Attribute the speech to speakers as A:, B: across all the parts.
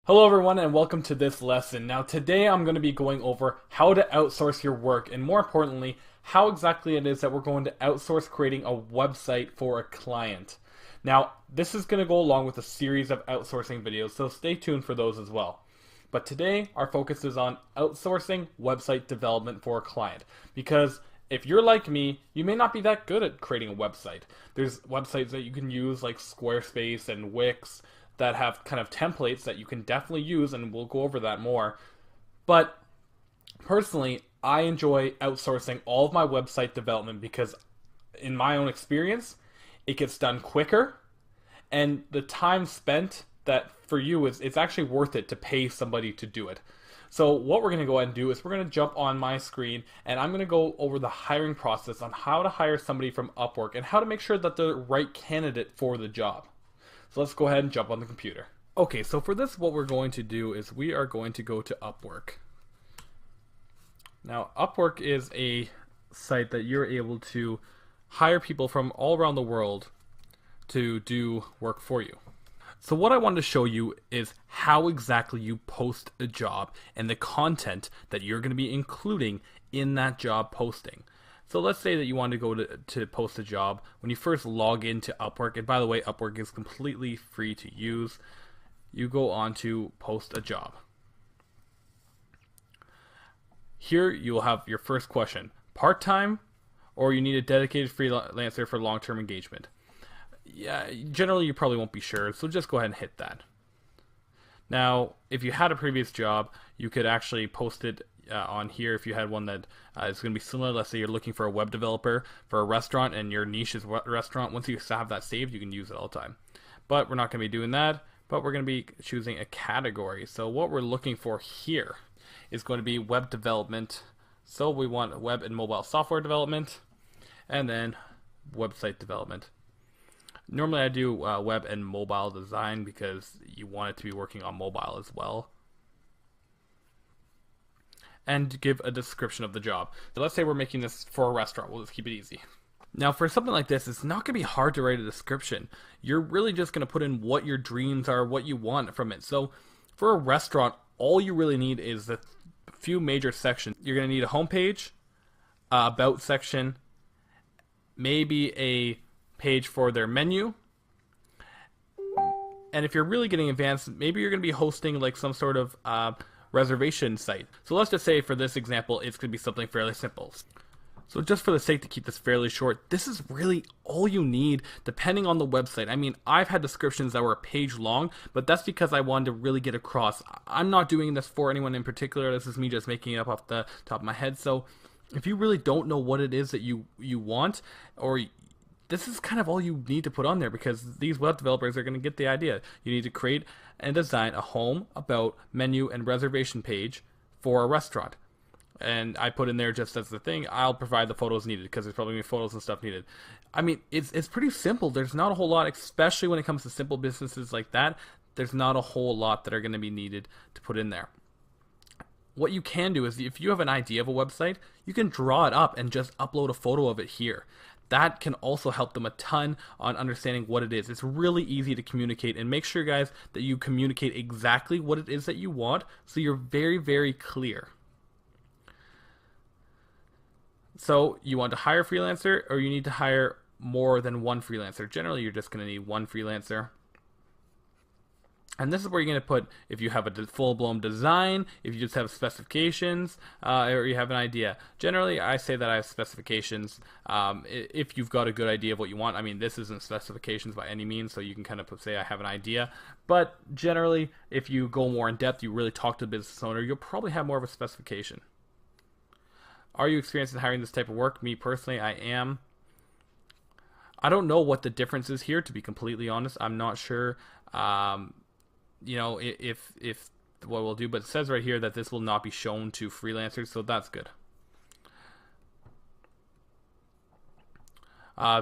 A: Hello everyone and welcome to this lesson. Now today I'm going to be going over how to outsource your work and more importantly, how exactly it is that we're going to outsource creating a website for a client. Now this is going to go along with a series of outsourcing videos, so stay tuned for those as well. But today our focus is on outsourcing website development for a client because if you're like me, you may not be that good at creating a website. There's websites that you can use like Squarespace and Wix that have kind of templates that you can definitely use, and we'll go over that more. But personally, I enjoy outsourcing all of my website development because in my own experience, it gets done quicker, and the time spent that for you is it's actually worth it to pay somebody to do it. So what we're going to go ahead and do is we're going to jump on my screen and I'm going to go over the hiring process on how to hire somebody from Upwork and how to make sure that they're the right candidate for the job. So let's go ahead and jump on the computer. Okay, so for this what we're going to do is we are going to go to Upwork. Now Upwork is a site that you're able to hire people from all around the world to do work for you. So what I wanted to show you is how exactly you post a job and the content that you're going to be including in that job posting. So let's say that you want to go to post a job. When you first log into Upwork, and by the way, Upwork is completely free to use, you go on to post a job. Here you'll have your first question, part-time or you need a dedicated freelancer for long-term engagement. Yeah, generally you probably won't be sure, so just go ahead and hit that. Now, if you had a previous job, you could actually post it on here if you had one that is going to be similar. Let's say you're looking for a web developer for a restaurant and your niche is restaurant. Once you have that saved, you can use it all the time. But we're not going to be doing that, but we're going to be choosing a category. So what we're looking for here is going to be web development. So we want web and mobile software development and then website development. Normally I do web and mobile design because you want it to be working on mobile as well. And give a description of the job. So let's say we're making this for a restaurant. We'll just keep it easy. Now for something like this, it's not going to be hard to write a description. You're really just going to put in what your dreams are, what you want from it. So for a restaurant, all you really need is a few major sections. You're going to need a homepage, about section, maybe a page for their menu. And if you're really getting advanced, maybe you're going to be hosting like some sort of reservation site. So let's just say for this example, it's going to be something fairly simple. So just for the sake to keep this fairly short, this is really all you need depending on the website. I mean, I've had descriptions that were a page long, but that's because I wanted to really get across. I'm not doing this for anyone in particular. This is me just making it up off the top of my head. So if you really don't know what it is that you want, or this is kind of all you need to put on there because these web developers are going to get the idea. You need to create and design a home, about, menu, and reservation page for a restaurant. And I put in there just as the thing, I'll provide the photos needed because there's probably going to be photos and stuff needed. I mean, it's pretty simple. There's not a whole lot, especially when it comes to simple businesses like that. There's not a whole lot that are going to be needed to put in there. What you can do is if you have an idea of a website, you can draw it up and just upload a photo of it here. That can also help them a ton on understanding what it is. It's really easy to communicate, and make sure, guys, that you communicate exactly what it is that you want so you're very, very clear. So you want to hire a freelancer, or you need to hire more than one freelancer. Generally, you're just going to need one freelancer. And this is where you're going to put if you have a full-blown design, if you just have specifications, or you have an idea. Generally, I say that I have specifications. If you've got a good idea of what you want, I mean, this isn't specifications by any means, so you can kind of say I have an idea. But generally, if you go more in depth, you really talk to the business owner, you'll probably have more of a specification. Are you experienced in hiring this type of work? Me personally, I am. I don't know what the difference is here, to be completely honest. I'm not sure. You know, if what we'll do, but it says right here that this will not be shown to freelancers, so that's good.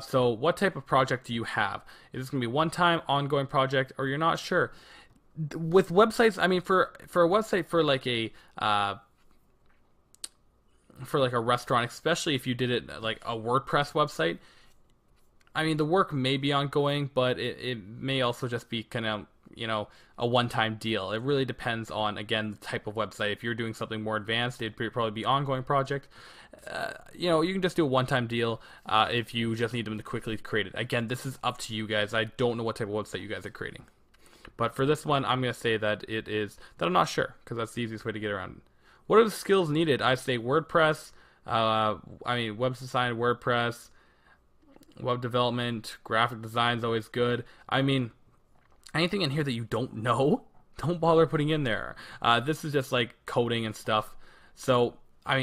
A: So what type of project do you have? Is this going to be one-time, ongoing project, or you're not sure? With websites, I mean, for a website for like a restaurant, especially if you did it like a WordPress website, I mean, the work may be ongoing, but it may also just be kind of a one-time deal. It really depends on, again, the type of website. If you're doing something more advanced, it'd probably be ongoing project. You can just do a one-time deal if you just need them to quickly create it. Again, this is up to you guys. I don't know what type of website you guys are creating. But for this one, I'm going to say that I'm not sure, because that's the easiest way to get around it. What are the skills needed? I say WordPress, web design, WordPress, web development, graphic design is always good. Anything in here that you don't know, don't bother putting in there. This is just like coding and stuff. So,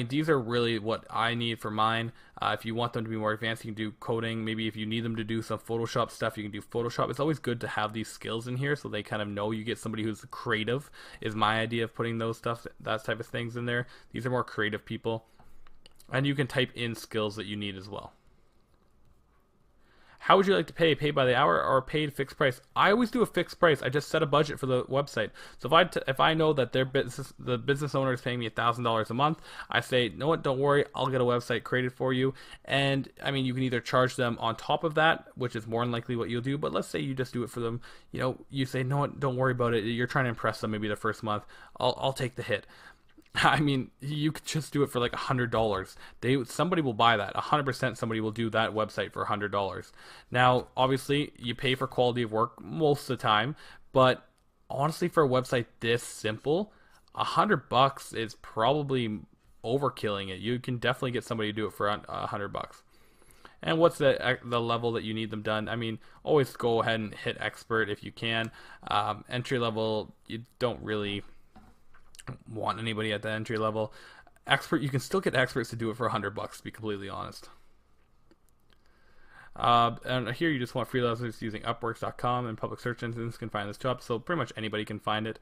A: these are really what I need for mine. If you want them to be more advanced, you can do coding. Maybe if you need them to do some Photoshop stuff, you can do Photoshop. It's always good to have these skills in here so they kind of know. You get somebody who's creative, is my idea of putting that type of things in there. These are more creative people. And you can type in skills that you need as well. How would you like to pay? Pay by the hour or paid fixed price? I always do a fixed price. I just set a budget for the website. So if I know that the business owner is paying me $1,000 a month, I say, you know what? Don't worry, I'll get a website created for you. And you can either charge them on top of that, which is more than likely what you'll do. But let's say you just do it for them. You say, no, don't worry about it. You're trying to impress them maybe the first month. I'll take the hit. You could just do it for like $100. Somebody will buy that. 100% somebody will do that website for $100. Now, obviously, you pay for quality of work most of the time, but honestly, for a website this simple, $100 is probably overkilling it. You can definitely get somebody to do it for $100. And what's the level that you need them done? Always go ahead and hit expert if you can. Entry level, you don't really want anybody at the entry level. Expert, you can still get experts to do it for $100, to be completely honest. And here you just want freelancers using Upworks.com, and public search engines can find this job, so pretty much anybody can find it.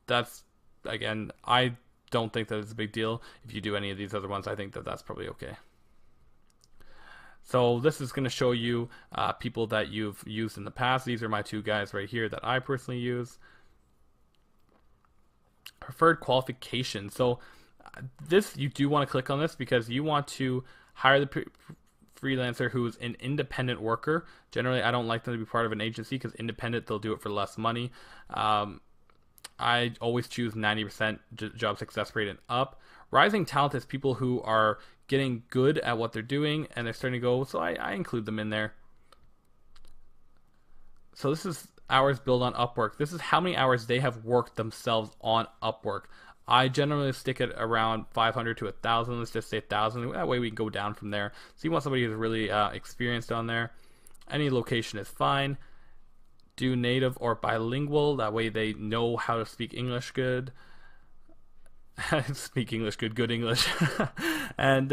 A: That's, again, I don't think that it's a big deal. If you do any of these other ones, I think that that's probably okay. So this is going to show you people that you've used in the past. These are my two guys right here that I personally use. Preferred qualification. So this, you do want to click on this because you want to hire the freelancer who's an independent worker. Generally, I don't like them to be part of an agency because independent, they'll do it for less money. I always choose 90% job success rate and up. Rising talent is people who are getting good at what they're doing and they're starting to go, so I include them in there. So this is hours billed on Upwork. This is how many hours they have worked themselves on Upwork. I generally stick it around 500 to 1,000. Let's just say 1,000. That way we can go down from there. So you want somebody who's really experienced on there. Any location is fine. Do native or bilingual. That way they know how to speak English good. Speak English good, good English. And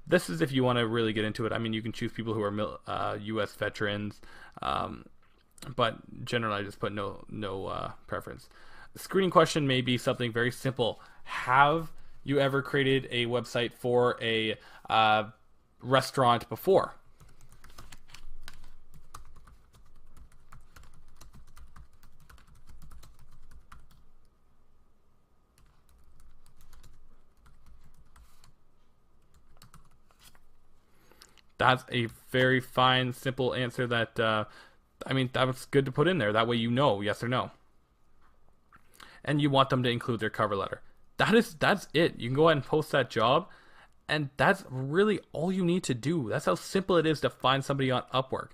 A: this is if you want to really get into it. You can choose people who are U.S. veterans. But generally I just put no preference. The screening question may be something very simple. Have you ever created a website for a restaurant before? That's a very fine, simple answer that that was good to put in there. That way you know, yes or no. And you want them to include their cover letter. That's it. You can go ahead and post that job, and that's really all you need to do. That's how simple it is to find somebody on Upwork.